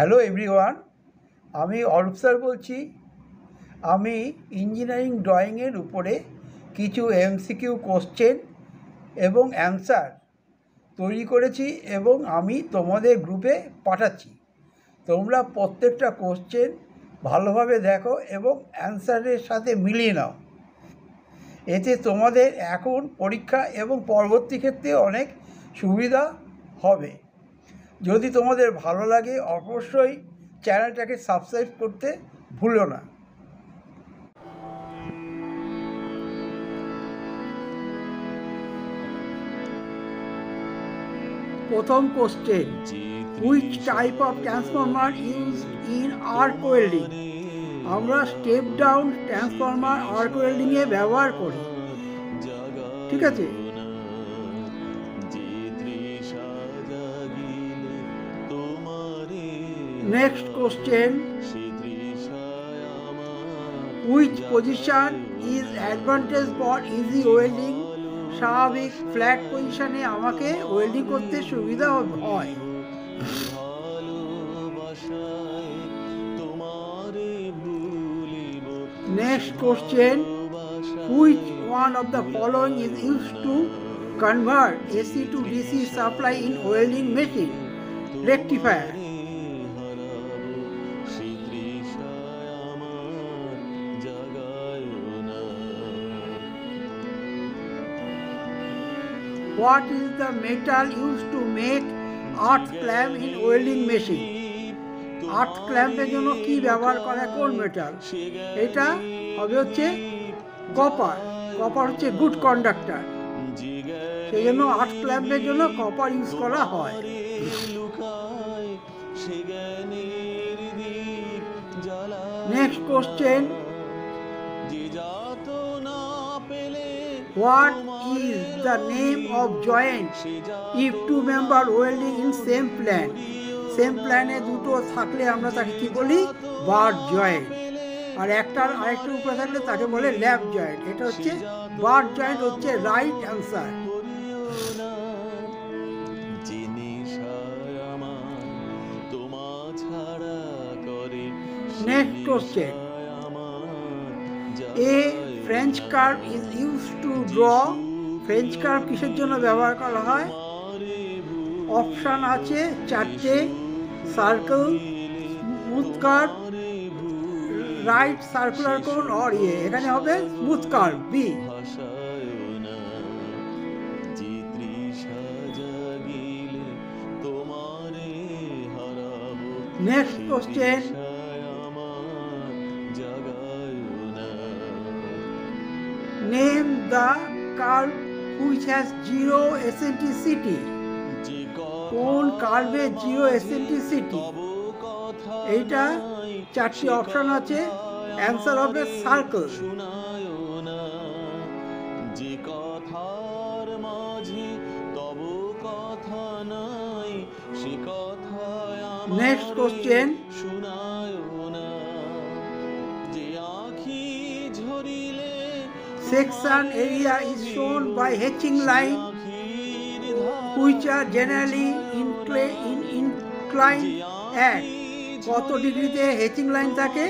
Hello everyone, আমি Arup sir বলছি। আমি ইঞ্জিনিয়ারিং ড্রয়িংয়ের উপরে কিছু এমসিকিউ কোশ্চেন এবং অ্যান্সার তৈরি করেছি এবং আমি তোমাদের গ্রুপে পাঠাচ্ছি। তোমরা প্রত্যেকটা কোশ্চেন ভালোভাবে দেখো এবং অ্যান্সারের সাথে মিলিয়ে নাও। এতে তোমাদের এখন পরীক্ষা এবং পরবর্তী ক্ষেত্রে অনেক সুবিধা হবে। যদি তোমাদের ভালো লাগে অবশ্যই চ্যানেলটাকে সাবস্ক্রাইব করতে ভুলো না। প্রথম question, which type of transformer used in arc welding? আমরা স্টেপ ডাউন ট্রান্সফর্মার আর্ক ওয়েল্ডিংয়ে ব্যবহার করি। ঠিক আছে। Next question, which position is advantage for easy welding? স্বাভাবিক ফ্ল্যাট পজিশনে আমাকে ওয়েল্ডিং করতে সুবিধা হয়। Next question, which one of the following is used to convert AC to DC supply in welding machine? Rectifier. What is the metal used to make earth clamp in welding machine? আর্থ ক্ল্যাম্পের জন্য কি ব্যবহার করা, কোন metal? এটা হবে হচ্ছে copper. Copper হচ্ছে good conductor, সেই জন্য আর্থ ক্ল্যাম্পের জন্য কপার ইউজ করা হয়। Next question, what is the name of joint if two member welding in same plan? Same প্ল্যানে দুটো থাকলে আমরা তাকে কি বলি? বার জয়েন্ট। আর একটার আরেকটার উপরে থাকলে তাকে বলে ল্যাপ জয়েন্ট। এটা হচ্ছে বার জয়েন্ট হচ্ছে right answer. Next question, a French curve is used to draw. French curve কিসের জন্য ব্যবহার করা হয়? অপশান আছে চারটে, circle, smooth curve, right circular cone আর ইয়ে। এখানে হবে smooth curve, B. Next question, name the curve which has zero eccentricity. কোন কার্ভে জিরো এসেন্ট্রিসিটি? এইটা চারটি অপশন আছে, অ্যান্সার হবে circle. Next question, section area is shown by hatching line which are generally inclined at কত ডিগ্রিতে হ্যাচিং লাইন থাকে?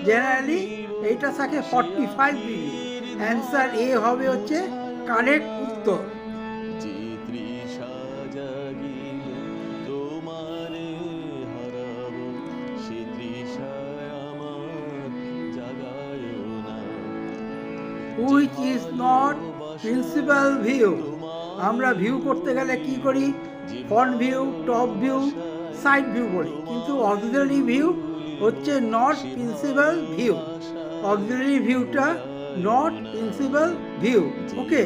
Generally এইটা থাকে 45 ডিগ্রি। অ্যান্সার এ হবে হচ্ছে কারেক্ট উত্তর। Which is not principal view? আমরা ভিউ করতে গেলে কি করি? Front view, top view, side view বলি, কিন্তু অক্সিলারি ভিউ হচ্ছে নট প্রিন্সিপাল ভিউ। অক্সিলারি ভিউটা not principal view. Okay.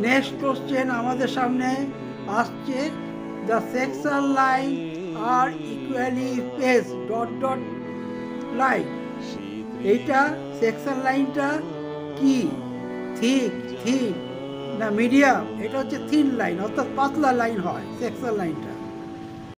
Next question আমাদের সামনে আসছে, the section line are equally space dot dot line. এইটা সেকশন লাইনটা কি? থিক, থিন না মিডিয়াম? এটা হচ্ছে থিন লাইন, অর্থাৎ পাতলা লাইন হয় সেকশন লাইনটা।